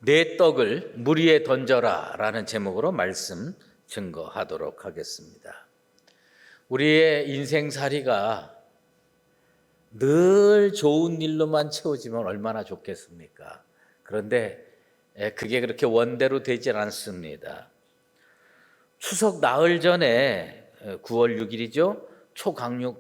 내 떡을 물 위에 던져라 라는 제목으로 말씀 증거하도록 하겠습니다. 우리의 인생살이가 늘 좋은 일로만 채워지면 얼마나 좋겠습니까? 그런데 그게 그렇게 원대로 되질 않습니다. 추석 나흘 전에 9월 6일이죠. 초강력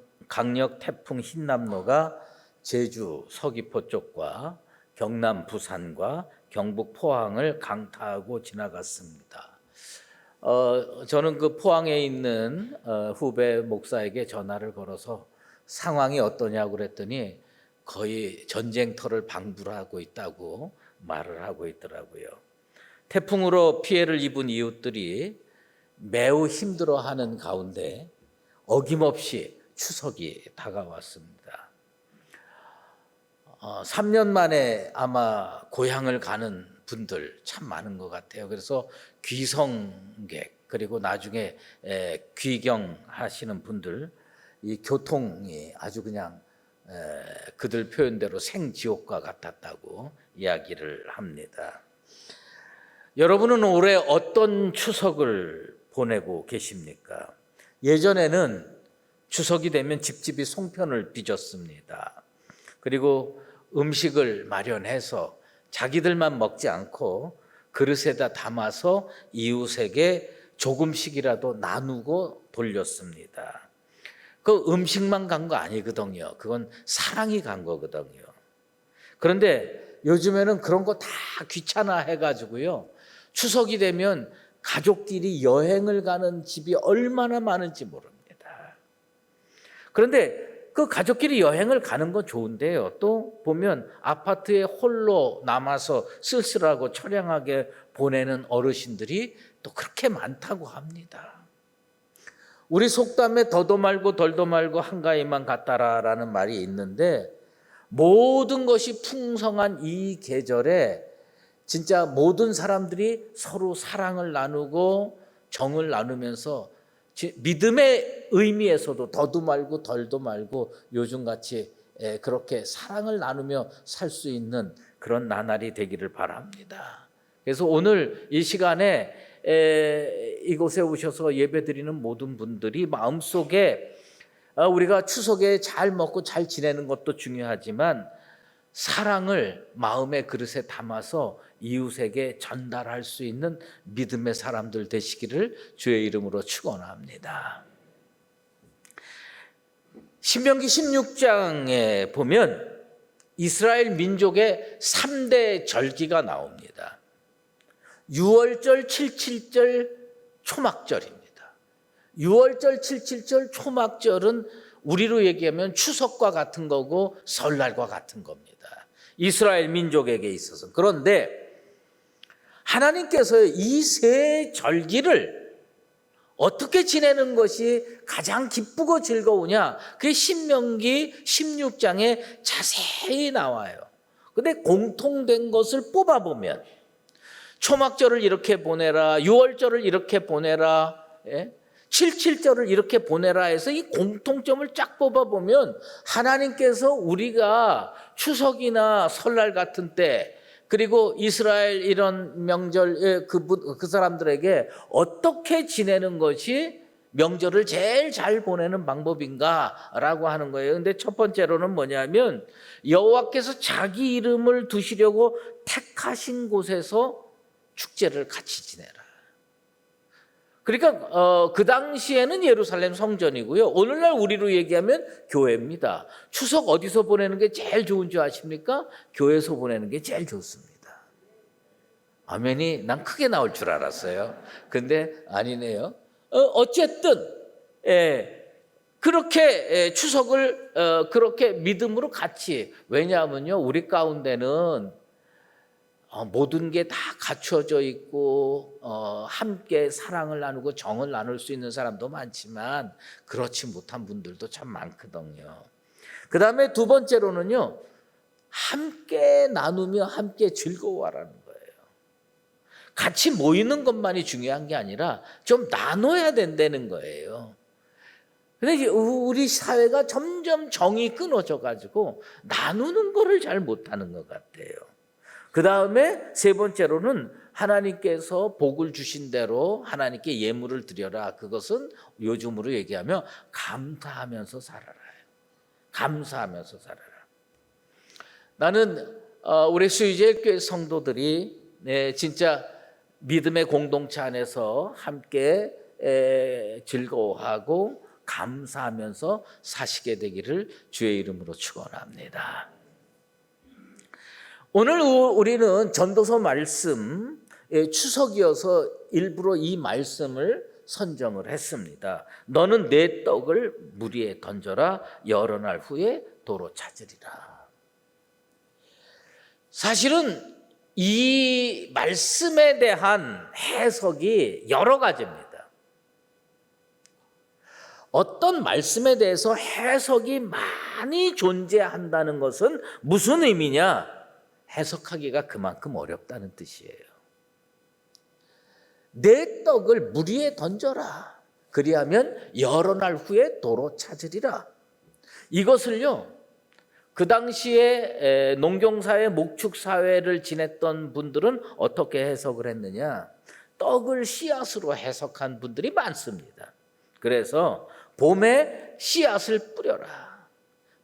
태풍 흰남노가 제주 서귀포 쪽과 경남 부산과 경북 포항을 강타하고 지나갔습니다. 저는 그 포항에 있는 후배 목사에게 전화를 걸어서 상황이 어떠냐고 그랬더니 거의 전쟁터를 방불하고 있다고 말을 하고 있더라고요. 태풍으로 피해를 입은 이웃들이 매우 힘들어하는 가운데 어김없이 추석이 다가왔습니다. 3년 만에 아마 고향을 가는 분들 참 많은 것 같아요. 그래서 귀성객 그리고 나중에 귀경하시는 분들 이 교통이 아주 그냥 그들 표현대로 생지옥과 같았다고 이야기를 합니다. 여러분은 올해 어떤 추석을 보내고 계십니까? 예전에는 추석이 되면 집집이 송편을 빚었습니다. 그리고 음식을 마련해서 자기들만 먹지 않고 그릇에다 담아서 이웃에게 조금씩이라도 나누고 돌렸습니다. 그 음식만 간 거 아니거든요. 그건 사랑이 간 거거든요. 그런데 요즘에는 그런 거 다 귀찮아 해가지고요. 추석이 되면 가족끼리 여행을 가는 집이 얼마나 많은지 모릅니다. 그런데 그 가족끼리 여행을 가는 건 좋은데요. 또 보면 아파트에 홀로 남아서 쓸쓸하고 처량하게 보내는 어르신들이 또 그렇게 많다고 합니다. 우리 속담에 더도 말고 덜도 말고 한가위만 같다라는 말이 있는데 모든 것이 풍성한 이 계절에 진짜 모든 사람들이 서로 사랑을 나누고 정을 나누면서 믿음의 의미에서도 더도 말고 덜도 말고 요즘같이 그렇게 사랑을 나누며 살 수 있는 그런 나날이 되기를 바랍니다. 그래서 오늘 이 시간에 이곳에 오셔서 예배드리는 모든 분들이 마음속에 우리가 추석에 잘 먹고 잘 지내는 것도 중요하지만 사랑을 마음의 그릇에 담아서 이웃에게 전달할 수 있는 믿음의 사람들 되시기를 주의 이름으로 축원합니다. 신명기 16장에 보면 이스라엘 민족의 3대 절기가 나옵니다. 유월절, 칠칠절, 초막절입니다. 유월절, 칠칠절, 초막절은 우리로 얘기하면 추석과 같은 거고 설날과 같은 겁니다. 이스라엘 민족에게 있어서. 그런데 하나님께서 이 세 절기를 어떻게 지내는 것이 가장 기쁘고 즐거우냐? 그게 신명기 16장에 자세히 나와요. 근데 공통된 것을 뽑아보면 초막절을 이렇게 보내라, 유월절을 이렇게 보내라, 칠칠절을 이렇게 보내라 해서 이 공통점을 쫙 뽑아보면 하나님께서 우리가 추석이나 설날 같은 때 그리고 이스라엘 이런 명절 그 사람들에게 어떻게 지내는 것이 명절을 제일 잘 보내는 방법인가라고 하는 거예요. 근데 첫 번째로는 뭐냐면 여호와께서 자기 이름을 두시려고 택하신 곳에서 축제를 같이 지내라. 그러니까 그 당시에는 예루살렘 성전이고요. 오늘날 우리로 얘기하면 교회입니다. 추석 어디서 보내는 게 제일 좋은 줄 아십니까? 교회에서 보내는 게 제일 좋습니다. 아멘이 난 크게 나올 줄 알았어요. 근데 아니네요. 어쨌든 그렇게 추석을 그렇게 믿음으로 같이, 왜냐하면요 우리 가운데는 모든 게 다 갖춰져 있고 함께 사랑을 나누고 정을 나눌 수 있는 사람도 많지만 그렇지 못한 분들도 참 많거든요. 그 다음에 두 번째로는요 함께 나누며 함께 즐거워하라는 거예요. 같이 모이는 것만이 중요한 게 아니라 좀 나눠야 된다는 거예요. 근데 우리 사회가 점점 정이 끊어져 가지고 나누는 거를 잘 못하는 것 같아요. 그 다음에 세 번째로는 하나님께서 복을 주신 대로 하나님께 예물을 드려라. 그것은 요즘으로 얘기하면 감사하면서 살아라. 감사하면서 살아라. 나는 우리 수유제일교회 성도들이 진짜 믿음의 공동체 안에서 함께 즐거워하고 감사하면서 사시게 되기를 주의 이름으로 축원합니다. 오늘 우리는 전도서 말씀, 추석이어서 일부러 이 말씀을 선정을 했습니다. 너는 내 떡을 물 위에 던져라. 여러 날 후에 도로 찾으리라. 사실은 이 말씀에 대한 해석이 여러 가지입니다. 어떤 말씀에 대해서 해석이 많이 존재한다는 것은 무슨 의미냐? 해석하기가 그만큼 어렵다는 뜻이에요. 내 떡을 물 위에 던져라. 그리하면 여러 날 후에 도로 찾으리라. 이것을요, 그 당시에 농경사회, 목축사회를 지냈던 분들은 어떻게 해석을 했느냐? 떡을 씨앗으로 해석한 분들이 많습니다. 그래서 봄에 씨앗을 뿌려라.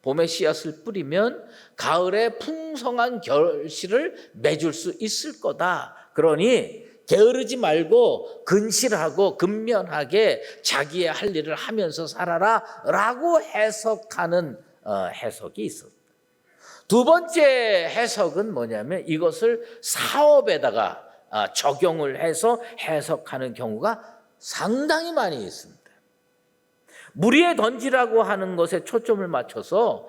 봄에 씨앗을 뿌리면 가을에 풍성한 결실을 맺을 수 있을 거다. 그러니 게으르지 말고 근실하고 근면하게 자기의 할 일을 하면서 살아라 라고 해석하는 해석이 있습니다. 두 번째 해석은 뭐냐면 이것을 사업에다가 적용을 해서 해석하는 경우가 상당히 많이 있습니다. 물 위에 던지라고 하는 것에 초점을 맞춰서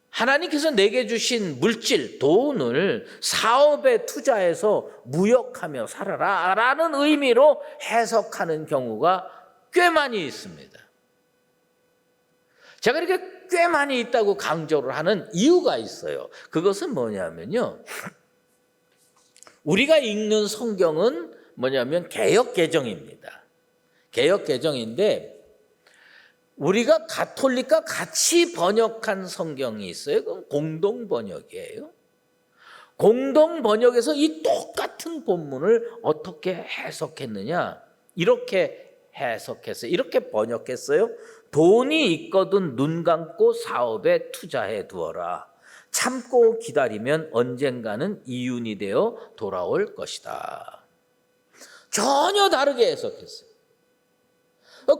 하나님께서 내게 주신 물질, 돈을 사업에 투자해서 무역하며 살아라 라는 의미로 해석하는 경우가 꽤 많이 있습니다. 제가 이렇게 꽤 많이 있다고 강조를 하는 이유가 있어요. 그것은 뭐냐면요, 우리가 읽는 성경은 뭐냐면 개역개정입니다. 개역개정인데 우리가 가톨릭과 같이 번역한 성경이 있어요. 그건 공동번역이에요. 공동번역에서 이 똑같은 본문을 어떻게 해석했느냐? 이렇게 해석했어요. 이렇게 번역했어요. 돈이 있거든 눈 감고 사업에 투자해 두어라. 참고 기다리면 언젠가는 이윤이 되어 돌아올 것이다. 전혀 다르게 해석했어요.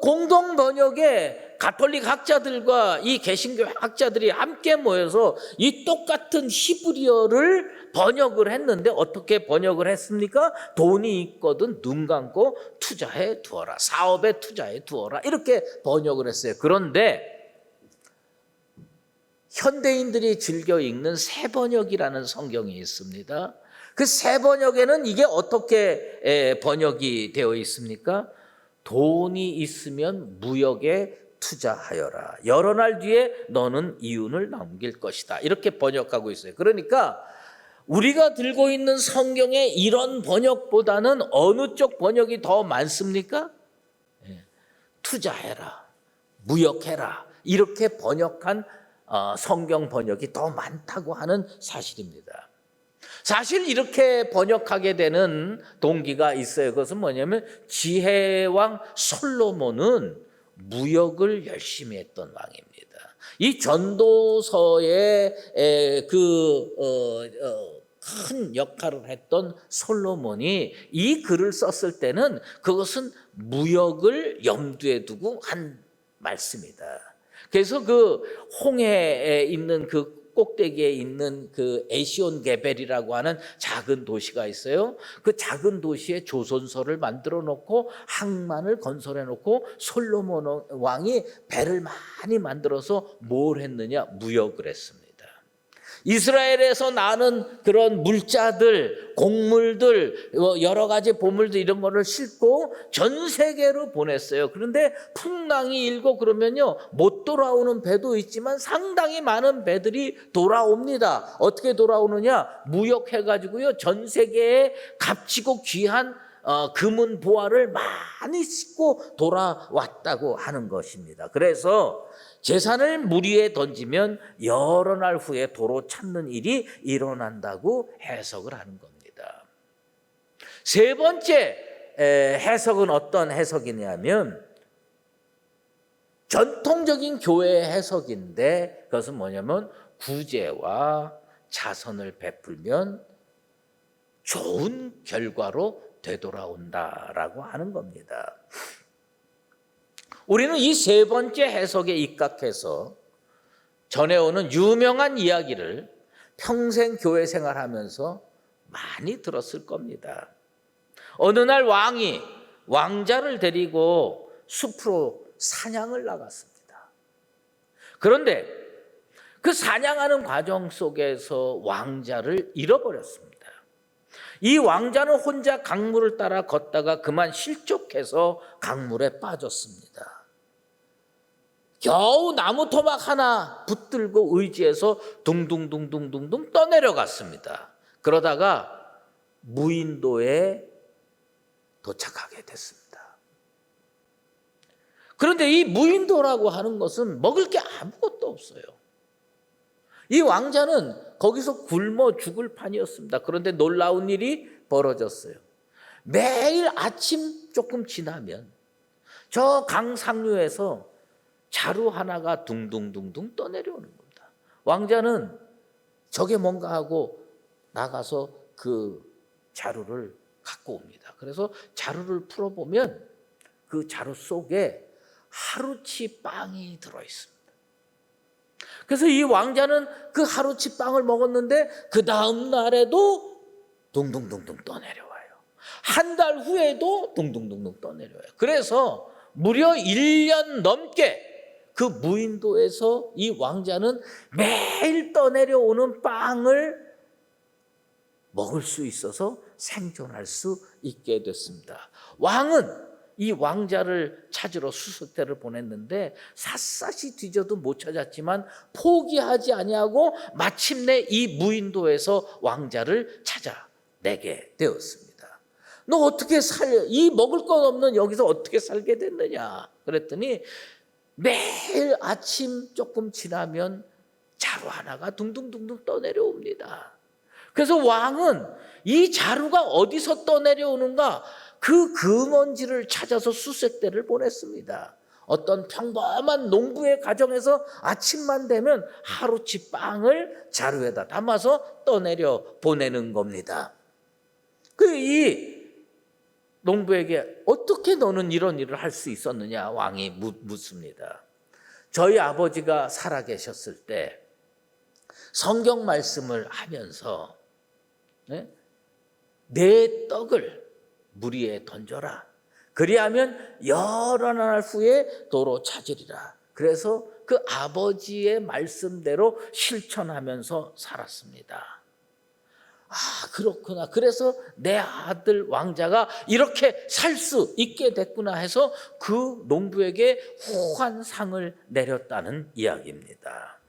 공동 번역에 가톨릭 학자들과 이 개신교 학자들이 함께 모여서 이 똑같은 히브리어를 번역을 했는데 어떻게 번역을 했습니까? 돈이 있거든 눈 감고 투자해 두어라. 사업에 투자해 두어라. 이렇게 번역을 했어요. 그런데 현대인들이 즐겨 읽는 새번역이라는 성경이 있습니다. 그 새번역에는 이게 어떻게 번역이 되어 있습니까? 돈이 있으면 무역에 투자하여라. 여러 날 뒤에 너는 이윤을 남길 것이다. 이렇게 번역하고 있어요. 그러니까 우리가 들고 있는 성경의 이런 번역보다는 어느 쪽 번역이 더 많습니까? 투자해라, 무역해라. 이렇게 번역한 성경 번역이 더 많다고 하는 사실입니다. 사실 이렇게 번역하게 되는 동기가 있어요. 그것은 뭐냐면 지혜왕 솔로몬은 무역을 열심히 했던 왕입니다. 이 전도서에 큰 역할을 했던 솔로몬이 이 글을 썼을 때는 그것은 무역을 염두에 두고 한 말씀이다. 그래서 그 홍해에 있는 그 꼭대기에 있는 그 에시온 게벨이라고 하는 작은 도시가 있어요. 그 작은 도시에 조선소를 만들어 놓고 항만을 건설해 놓고 솔로몬 왕이 배를 많이 만들어서 뭘 했느냐? 무역을 했습니다. 이스라엘에서 나는 그런 물자들, 곡물들, 여러 가지 보물들 이런 거를 싣고 전 세계로 보냈어요. 그런데 풍랑이 일고 그러면요, 못 돌아오는 배도 있지만 상당히 많은 배들이 돌아옵니다. 어떻게 돌아오느냐? 무역해가지고요, 전 세계에 값지고 귀한 금은 보화를 많이 싣고 돌아왔다고 하는 것입니다. 그래서 재산을 물 위에 던지면 여러 날 후에 도로 찾는 일이 일어난다고 해석을 하는 겁니다. 세 번째 해석은 어떤 해석이냐면 전통적인 교회의 해석인데 그것은 뭐냐면 구제와 자선을 베풀면 좋은 결과로 되돌아온다라고 하는 겁니다. 우리는 이 세 번째 해석에 입각해서 전해오는 유명한 이야기를 평생 교회 생활하면서 많이 들었을 겁니다. 어느 날 왕이 왕자를 데리고 숲으로 사냥을 나갔습니다. 그런데 그 사냥하는 과정 속에서 왕자를 잃어버렸습니다. 이 왕자는 혼자 강물을 따라 걷다가 그만 실족해서 강물에 빠졌습니다. 겨우 나무 토막 하나 붙들고 의지해서 둥둥둥둥둥둥 떠내려갔습니다. 그러다가 무인도에 도착하게 됐습니다. 그런데 이 무인도라고 하는 것은 먹을 게 아무것도 없어요. 이 왕자는 거기서 굶어 죽을 판이었습니다. 그런데 놀라운 일이 벌어졌어요. 매일 아침 조금 지나면 저 강 상류에서 자루 하나가 둥둥둥둥 떠내려오는 겁니다. 왕자는 저게 뭔가 하고 나가서 그 자루를 갖고 옵니다. 그래서 자루를 풀어보면 그 자루 속에 하루치 빵이 들어있습니다. 그래서 이 왕자는 그 하루치 빵을 먹었는데 그 다음 날에도 둥둥둥둥 떠내려와요. 한 달 후에도 둥둥둥둥 떠내려와요. 그래서 무려 1년 넘게 그 무인도에서 이 왕자는 매일 떠내려오는 빵을 먹을 수 있어서 생존할 수 있게 됐습니다. 왕은 이 왕자를 찾으러 수색대를 보냈는데 샅샅이 뒤져도 못 찾았지만 포기하지 아니하고 마침내 이 무인도에서 왕자를 찾아내게 되었습니다. 너 어떻게 이 먹을 것 없는 여기서 어떻게 살게 됐느냐 그랬더니 매일 아침 조금 지나면 자루 하나가 둥둥둥둥 떠내려옵니다. 그래서 왕은 이 자루가 어디서 떠내려오는가 그 근원지를 찾아서 수색대를 보냈습니다. 어떤 평범한 농부의 가정에서 아침만 되면 하루치 빵을 자루에다 담아서 떠내려 보내는 겁니다. 이 농부에게 어떻게 너는 이런 일을 할 수 있었느냐 왕이 묻습니다. 저희 아버지가 살아계셨을 때 성경 말씀을 하면서 내 떡을 물 위에 던져라. 그리하면 여러 날 후에 도로 찾으리라. 그래서 그 아버지의 말씀대로 실천하면서 살았습니다. 아, 그렇구나. 그래서 내 아들 왕자가 이렇게 살 수 있게 됐구나 해서 그 농부에게 후한 상을 내렸다는 이야기입니다.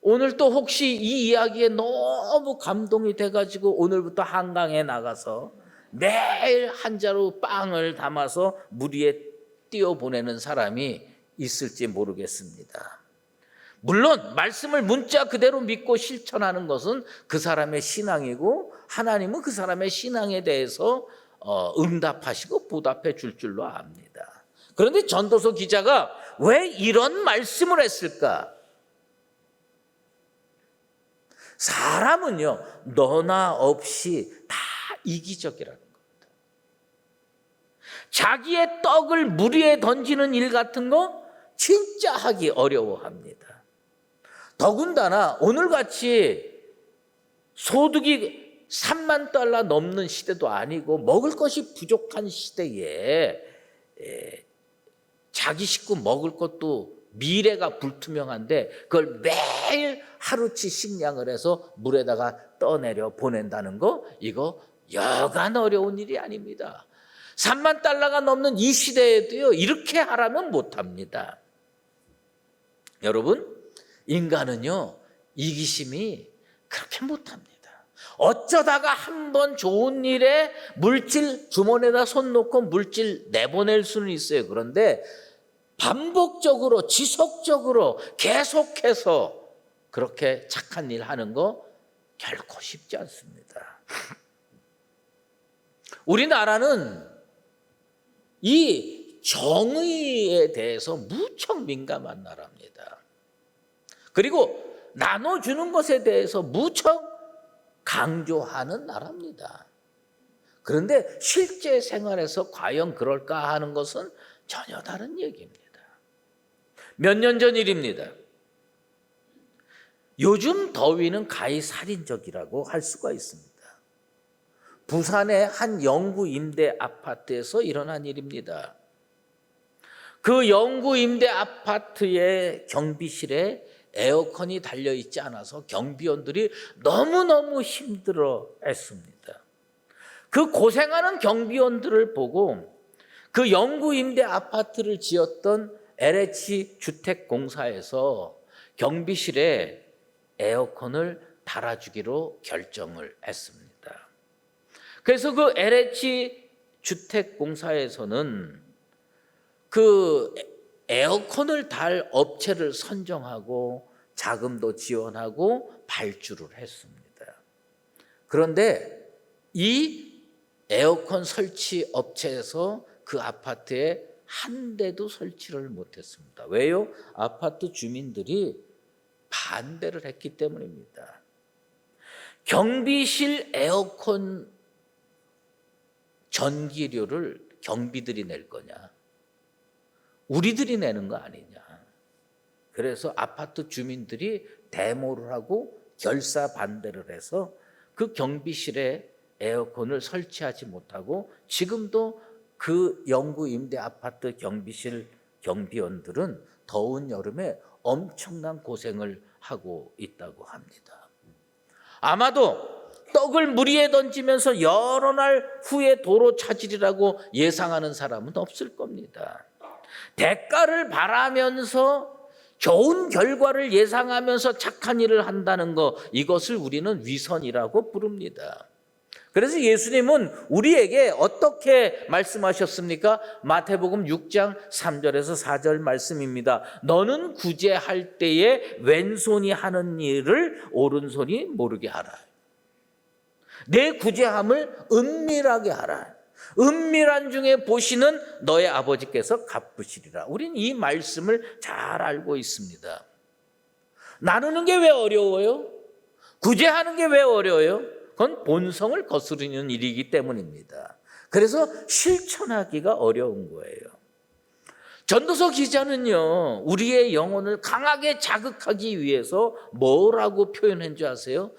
오늘 또 혹시 이 이야기에 너무 감동이 돼가지고 오늘부터 한강에 나가서 매일 한 자루 빵을 담아서 물 위에 띄워보내는 사람이 있을지 모르겠습니다. 물론 말씀을 문자 그대로 믿고 실천하는 것은 그 사람의 신앙이고 하나님은 그 사람의 신앙에 대해서 응답하시고 보답해 줄 줄로 압니다. 그런데 전도서 기자가 왜 이런 말씀을 했을까? 사람은요 너나 없이 다 이기적이라는 겁니다. 자기의 떡을 물 위에 던지는 일 같은 거 진짜 하기 어려워합니다. 더군다나 오늘같이 소득이 3만 달러 넘는 시대도 아니고 먹을 것이 부족한 시대에 자기 식구 먹을 것도 미래가 불투명한데 그걸 매일 하루치 식량을 해서 물에다가 떠내려 보낸다는 거 이거 여간 어려운 일이 아닙니다. 3만 달러가 넘는 이 시대에도요 이렇게 하라면 못합니다. 여러분 인간은요 이기심이 그렇게 못합니다. 어쩌다가 한번 좋은 일에 물질 주머니에다 손 놓고 물질 내보낼 수는 있어요. 그런데 반복적으로 지속적으로 계속해서 그렇게 착한 일 하는 거 결코 쉽지 않습니다. 우리나라는 이 정의에 대해서 무척 민감한 나라입니다. 그리고 나눠주는 것에 대해서 무척 강조하는 나라입니다. 그런데 실제 생활에서 과연 그럴까 하는 것은 전혀 다른 얘기입니다. 몇 년 전 일입니다. 요즘 더위는 가히 살인적이라고 할 수가 있습니다. 부산의 한 영구 임대 아파트에서 일어난 일입니다. 그 영구 임대 아파트의 경비실에 에어컨이 달려있지 않아서 경비원들이 너무너무 힘들어 했습니다. 그 고생하는 경비원들을 보고 그 영구 임대 아파트를 지었던 LH 주택공사에서 경비실에 에어컨을 달아주기로 결정을 했습니다. 그래서 그 LH 주택공사에서는 그 에어컨을 달 업체를 선정하고 자금도 지원하고 발주를 했습니다. 그런데 이 에어컨 설치 업체에서 그 아파트에 한 대도 설치를 못했습니다. 왜요? 아파트 주민들이 반대를 했기 때문입니다. 경비실 에어컨 전기료를 경비들이 낼 거냐? 우리들이 내는 거 아니냐? 그래서 아파트 주민들이 데모를 하고 결사 반대를 해서 그 경비실에 에어컨을 설치하지 못하고 지금도 그 영구 임대 아파트 경비실 경비원들은 더운 여름에 엄청난 고생을 하고 있다고 합니다. 아마도 떡을 물 위에 던지면서 여러 날 후에 도로 찾으리라고 예상하는 사람은 없을 겁니다. 대가를 바라면서 좋은 결과를 예상하면서 착한 일을 한다는 것, 이것을 우리는 위선이라고 부릅니다. 그래서 예수님은 우리에게 어떻게 말씀하셨습니까? 마태복음 6장 3절에서 4절 말씀입니다. 너는 구제할 때에 왼손이 하는 일을 오른손이 모르게 하라. 내 구제함을 은밀하게 하라. 은밀한 중에 보시는 너의 아버지께서 갚으시리라. 우린 이 말씀을 잘 알고 있습니다. 나누는 게 왜 어려워요? 구제하는 게 왜 어려워요? 그건 본성을 거스르는 일이기 때문입니다. 그래서 실천하기가 어려운 거예요. 전도서 기자는요, 우리의 영혼을 강하게 자극하기 위해서 뭐라고 표현한 줄 아세요?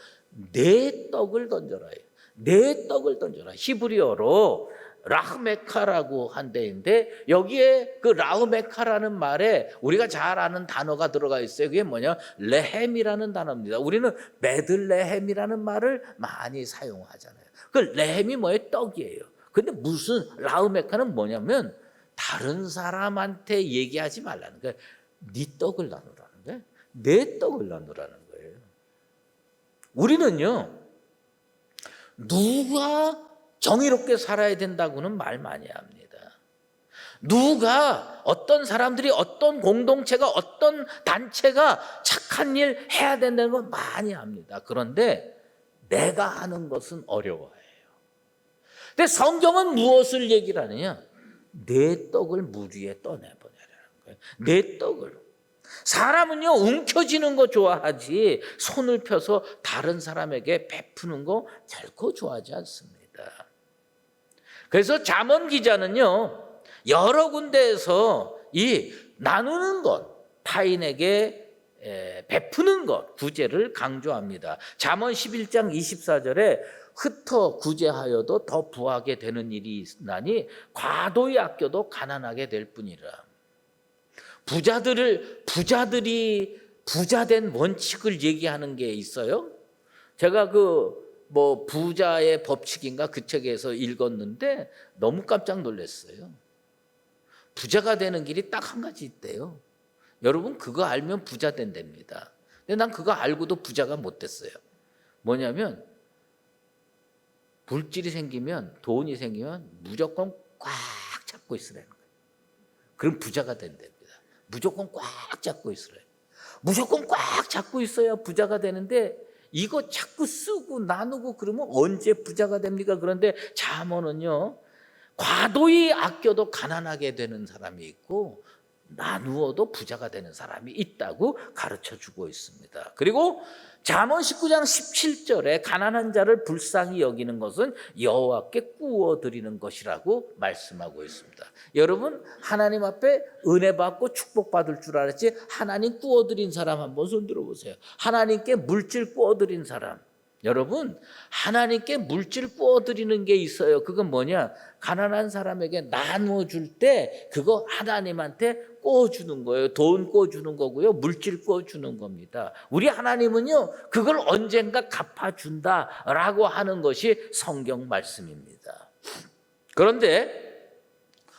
내 떡을 던져라. 내 떡을 던져라. 히브리어로 라흐메카라고 한 데인데 여기에 그 라흐메카라는 말에 우리가 잘 아는 단어가 들어가 있어요. 그게 뭐냐? 레헴이라는 단어입니다. 우리는 베들레헴이라는 말을 많이 사용하잖아요. 그 레헴이 뭐예요? 떡이에요. 근데 무슨 라흐메카는 뭐냐면 다른 사람한테 얘기하지 말라는 거예요. 네 떡을 나누라는 거예요. 내 떡을 나누라는 거예요. 우리는요, 누가 정의롭게 살아야 된다고는 말 많이 합니다. 누가, 어떤 사람들이, 어떤 공동체가, 어떤 단체가 착한 일 해야 된다는 걸 많이 합니다. 그런데 내가 하는 것은 어려워해요. 근데 성경은 무엇을 얘기를 하느냐? 내 떡을 물 위에 떠내보내라는 거예요. 내 떡을. 사람은요, 움켜쥐는 거 좋아하지 손을 펴서 다른 사람에게 베푸는 거 결코 좋아하지 않습니다. 그래서 잠언 기자는요, 여러 군데에서 이 나누는 것, 타인에게 베푸는 것, 구제를 강조합니다. 잠언 11장 24절에 흩어 구제하여도 더 부하게 되는 일이 있나니 과도히 아껴도 가난하게 될 뿐이라. 부자들이 부자된 원칙을 얘기하는 게 있어요. 제가 부자의 법칙인가 그 책에서 읽었는데 너무 깜짝 놀랐어요. 부자가 되는 길이 딱 한 가지 있대요. 여러분, 그거 알면 부자 된답니다. 근데 난 그거 알고도 부자가 못 됐어요. 뭐냐면 물질이 생기면, 돈이 생기면 무조건 꽉 잡고 있으라는 거예요. 그럼 부자가 된답니다. 무조건 꽉 잡고 있으래요. 무조건 꽉 잡고 있어야 부자가 되는데 이거 자꾸 쓰고 나누고 그러면 언제 부자가 됩니까? 그런데 잠언은요, 과도히 아껴도 가난하게 되는 사람이 있고 나누어도 부자가 되는 사람이 있다고 가르쳐 주고 있습니다. 그리고 잠언 19장 17절에 가난한 자를 불쌍히 여기는 것은 여호와께 구워 드리는 것이라고 말씀하고 있습니다. 여러분, 하나님 앞에 은혜 받고 축복 받을 줄 알았지 하나님 구워 드린 사람 한번 손 들어 보세요. 하나님께 물질 구워 드린 사람. 여러분, 하나님께 물질 구워 드리는 게 있어요. 그건 뭐냐? 가난한 사람에게 나누어 줄 때 그거 하나님한테 구워 주는 거예요. 돈 구워 주는 거고요. 물질 구워 주는 겁니다. 우리 하나님은요, 그걸 언젠가 갚아 준다라고 하는 것이 성경 말씀입니다. 그런데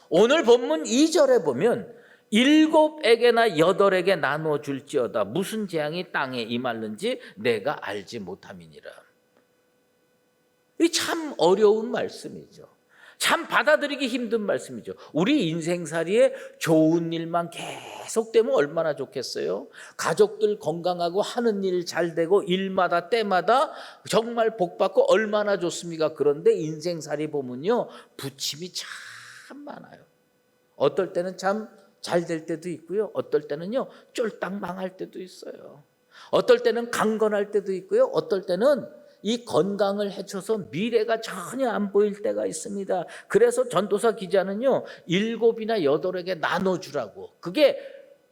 오늘 본문 2절에 보면 7에게나 8에게 나누어 줄지어다 무슨 재앙이 땅에 임할는지 내가 알지 못함이니라. 이 참 어려운 말씀이죠. 참 받아들이기 힘든 말씀이죠. 우리 인생살이에 좋은 일만 계속되면 얼마나 좋겠어요. 가족들 건강하고 하는 일 잘 되고 일마다 때마다 정말 복받고 얼마나 좋습니까? 그런데 인생살이 보면요, 부침이 참 많아요. 어떨 때는 참 잘 될 때도 있고요. 어떨 때는요, 쫄딱 망할 때도 있어요. 어떨 때는 강건할 때도 있고요. 어떨 때는 이 건강을 해쳐서 미래가 전혀 안 보일 때가 있습니다. 그래서 전도사 기자는요, 7이나 8에게 나눠주라고. 그게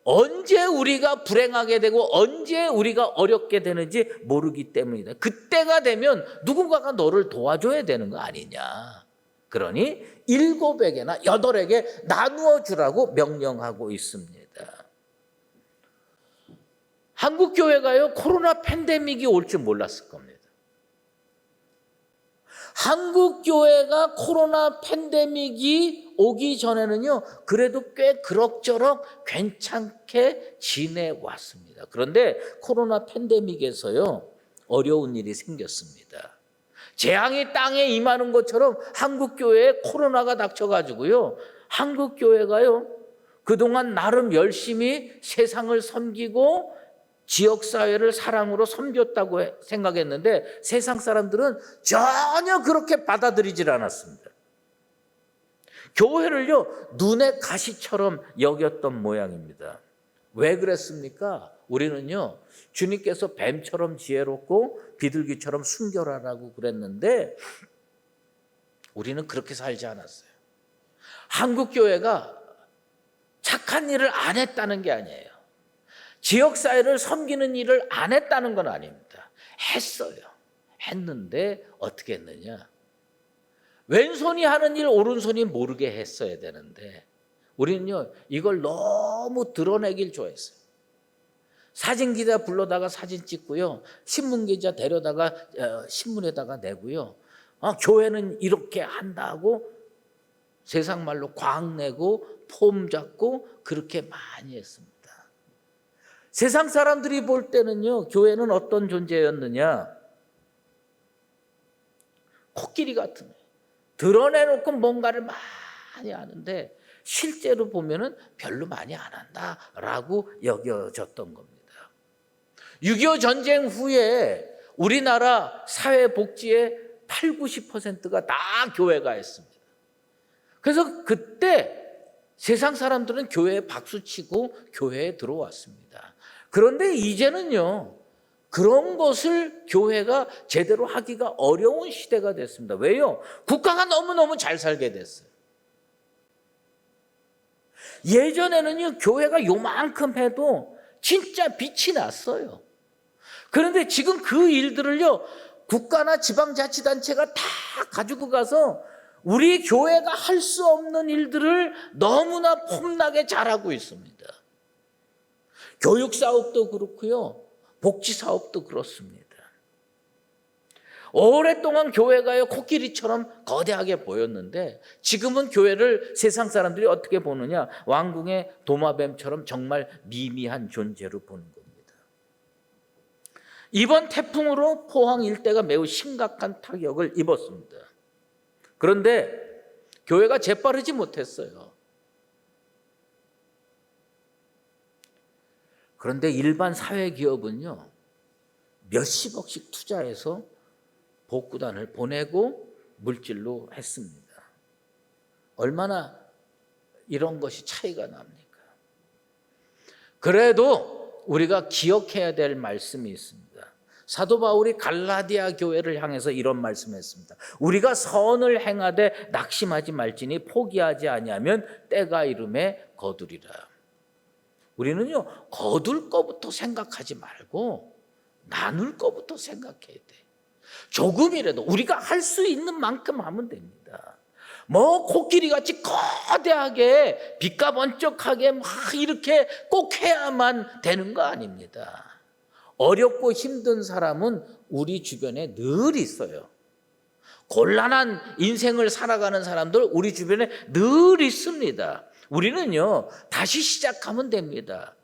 언제 우리가 불행하게 되고 언제 우리가 어렵게 되는지 모르기 때문이다. 그때가 되면 누군가가 너를 도와줘야 되는 거 아니냐. 그러니 7에게나 8에게 나누어 주라고 명령하고 있습니다. 한국 교회가요, 코로나 팬데믹이 올 줄 몰랐을 겁니다. 한국 교회가 코로나 팬데믹이 오기 전에는요, 그래도 꽤 그럭저럭 괜찮게 지내왔습니다. 그런데 코로나 팬데믹에서요, 어려운 일이 생겼습니다. 재앙이 땅에 임하는 것처럼 한국 교회에 코로나가 닥쳐가지고요, 한국 교회가요, 그동안 나름 열심히 세상을 섬기고 지역사회를 사랑으로 섬겼다고 생각했는데 세상 사람들은 전혀 그렇게 받아들이질 않았습니다. 교회를요, 눈의 가시처럼 여겼던 모양입니다. 왜 그랬습니까? 우리는요, 주님께서 뱀처럼 지혜롭고 비둘기처럼 순결하라고 그랬는데 우리는 그렇게 살지 않았어요. 한국 교회가 착한 일을 안 했다는 게 아니에요. 지역사회를 섬기는 일을 안 했다는 건 아닙니다. 했어요. 했는데 어떻게 했느냐? 왼손이 하는 일 오른손이 모르게 했어야 되는데 우리는요, 이걸 너무 드러내길 좋아했어요. 사진기자 불러다가 사진 찍고요, 신문기자 데려다가 신문에다가 내고요, 교회는 이렇게 한다고 세상 말로 광내고 폼 잡고 그렇게 많이 했습니다. 세상 사람들이 볼 때는요, 교회는 어떤 존재였느냐? 코끼리 같은 거예요. 드러내놓고 뭔가를 많이 하는데 실제로 보면은 별로 많이 안 한다라고 여겨졌던 겁니다. 6.25 전쟁 후에 우리나라 사회복지의 80~90%가 다 교회가 했습니다. 그래서 그때 세상 사람들은 교회에 박수치고 교회에 들어왔습니다. 그런데 이제는요, 그런 것을 교회가 제대로 하기가 어려운 시대가 됐습니다. 왜요? 국가가 너무너무 잘 살게 됐어요. 예전에는요, 교회가 요만큼 해도 진짜 빛이 났어요. 그런데 지금 그 일들을요, 국가나 지방자치단체가 다 가지고 가서 우리 교회가 할 수 없는 일들을 너무나 폼나게 잘하고 있습니다. 교육사업도 그렇고요, 복지사업도 그렇습니다. 오랫동안 교회가요, 코끼리처럼 거대하게 보였는데 지금은 교회를 세상 사람들이 어떻게 보느냐? 왕궁의 도마뱀처럼 정말 미미한 존재로 보는 겁니다. 이번 태풍으로 포항 일대가 매우 심각한 타격을 입었습니다. 그런데 교회가 재빠르지 못했어요. 그런데 일반 사회기업은요, 몇십억씩 투자해서 복구단을 보내고 물질로 했습니다. 얼마나 이런 것이 차이가 납니까? 그래도 우리가 기억해야 될 말씀이 있습니다. 사도 바울이 갈라디아 교회를 향해서 이런 말씀을 했습니다. 우리가 선을 행하되 낙심하지 말지니 포기하지 아니하면 때가 이름에 거두리라. 우리는요, 거둘 거부터 생각하지 말고 나눌 거부터 생각해야 돼. 조금이라도 우리가 할 수 있는 만큼 하면 됩니다. 뭐 코끼리같이 거대하게 빛과 번쩍하게 막 이렇게 꼭 해야만 되는 거 아닙니다. 어렵고 힘든 사람은 우리 주변에 늘 있어요. 곤란한 인생을 살아가는 사람들 우리 주변에 늘 있습니다. 우리는요, 다시 시작하면 됩니다.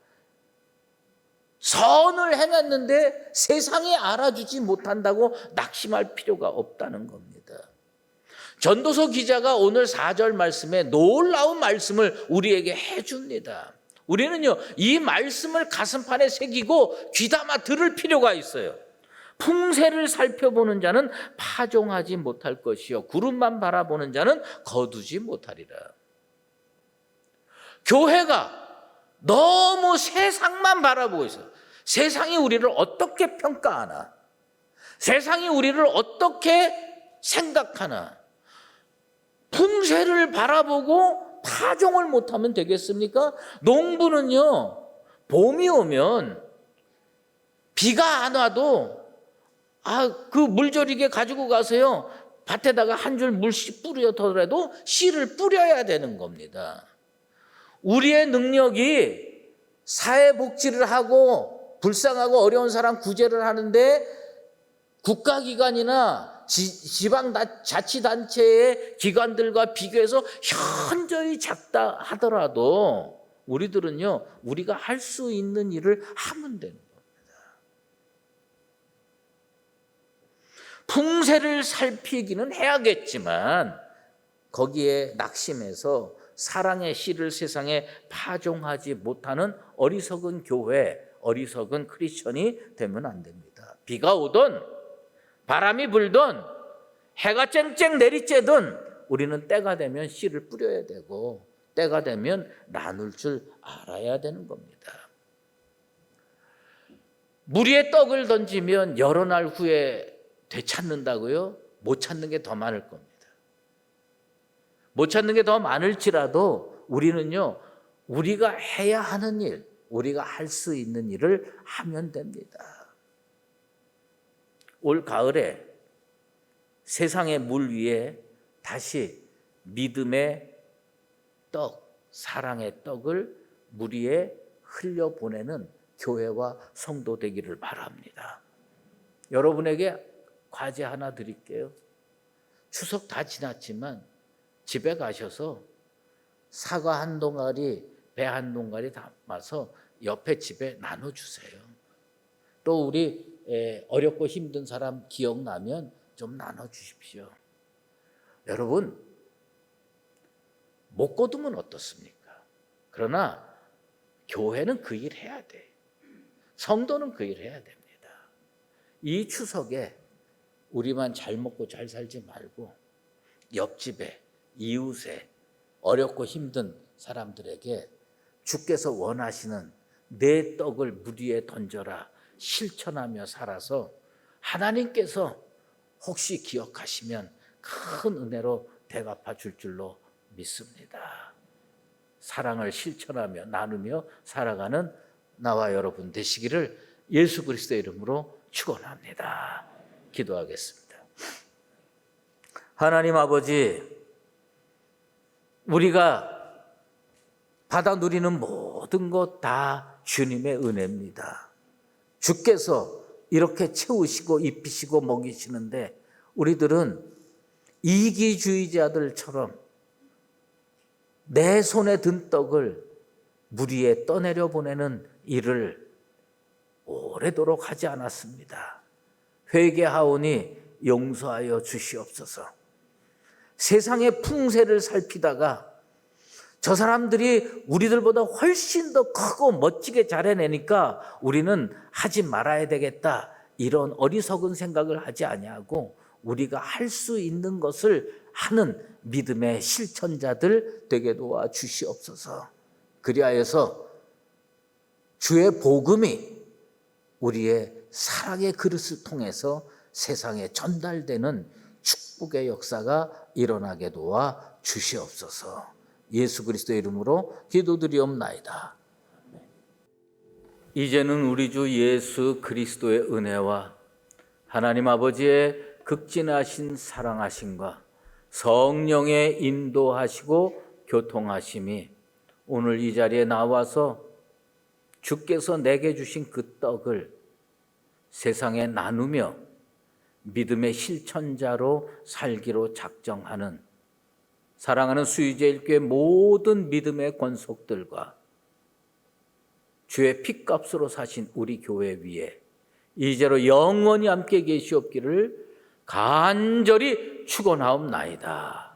선을 행했는데 세상이 알아주지 못한다고 낙심할 필요가 없다는 겁니다. 전도서 기자가 오늘 4절 말씀에 놀라운 말씀을 우리에게 해줍니다. 우리는요, 이 말씀을 가슴판에 새기고 귀담아 들을 필요가 있어요. 풍세를 살펴보는 자는 파종하지 못할 것이요 구름만 바라보는 자는 거두지 못하리라. 교회가 너무 세상만 바라보고 있어요. 세상이 우리를 어떻게 평가하나? 세상이 우리를 어떻게 생각하나? 풍세를 바라보고 파종을 못하면 되겠습니까? 농부는요, 봄이 오면 비가 안 와도 그 물조리개 가지고 가서요, 밭에다가 한 줄 물씩 뿌려더라도 씨를 뿌려야 되는 겁니다. 우리의 능력이 사회복지를 하고 불쌍하고 어려운 사람 구제를 하는데 국가기관이나 지방자치단체의 기관들과 비교해서 현저히 작다 하더라도 우리들은요, 우리가 할 수 있는 일을 하면 되는 겁니다. 풍세를 살피기는 해야겠지만 거기에 낙심해서 사랑의 씨를 세상에 파종하지 못하는 어리석은 교회, 어리석은 크리스천이 되면 안 됩니다. 비가 오든 바람이 불든 해가 쨍쨍 내리쬐든 우리는 때가 되면 씨를 뿌려야 되고 때가 되면 나눌 줄 알아야 되는 겁니다. 물 위에 떡을 던지면 여러 날 후에 되찾는다고요? 못 찾는 게 더 많을 겁니다. 못 찾는 게 더 많을지라도 우리는요, 우리가 해야 하는 일, 우리가 할 수 있는 일을 하면 됩니다. 올 가을에 세상의 물 위에 다시 믿음의 떡, 사랑의 떡을 물 위에 흘려보내는 교회와 성도 되기를 바랍니다. 여러분에게 과제 하나 드릴게요. 추석 다 지났지만 집에 가셔서 사과 한 동아리, 배 한 동아리 담아서 옆에 집에 나눠주세요. 또 우리 어렵고 힘든 사람 기억나면 좀 나눠주십시오. 여러분, 못 거두면 어떻습니까? 그러나 교회는 그 일 해야 돼. 성도는 그 일 해야 됩니다. 이 추석에 우리만 잘 먹고 잘 살지 말고 옆집에, 이웃에, 어렵고 힘든 사람들에게 주께서 원하시는 내 떡을 물 위에 던져라 실천하며 살아서 하나님께서 혹시 기억하시면 큰 은혜로 대갚아 줄 줄로 믿습니다. 사랑을 실천하며 나누며 살아가는 나와 여러분 되시기를 예수 그리스도의 이름으로 축원합니다. 기도하겠습니다. 하나님 아버지, 우리가 받아 누리는 모든 것 다 주님의 은혜입니다. 주께서 이렇게 채우시고 입히시고 먹이시는데 우리들은 이기주의자들처럼 내 손에 든 떡을 물 위에 떠내려 보내는 일을 오래도록 하지 않았습니다. 회개하오니 용서하여 주시옵소서. 세상의 풍세를 살피다가 저 사람들이 우리들보다 훨씬 더 크고 멋지게 잘 해내니까 우리는 하지 말아야 되겠다, 이런 어리석은 생각을 하지 아니하고 우리가 할 수 있는 것을 하는 믿음의 실천자들 되게 도와 주시옵소서. 그리하여서 주의 복음이 우리의 사랑의 그릇을 통해서 세상에 전달되는 축복의 역사가 일어나게 도와 주시옵소서. 예수 그리스도의 이름으로 기도드리옵나이다. 이제는 우리 주 예수 그리스도의 은혜와 하나님 아버지의 극진하신 사랑하심과 성령의 인도하시고 교통하심이 오늘 이 자리에 나와서 주께서 내게 주신 그 떡을 세상에 나누며 믿음의 실천자로 살기로 작정하는 사랑하는 수의제일교회 모든 믿음의 권속들과 주의 핏값으로 사신 우리 교회 위에 이제로 영원히 함께 계시옵기를 간절히 축원하옵나이다.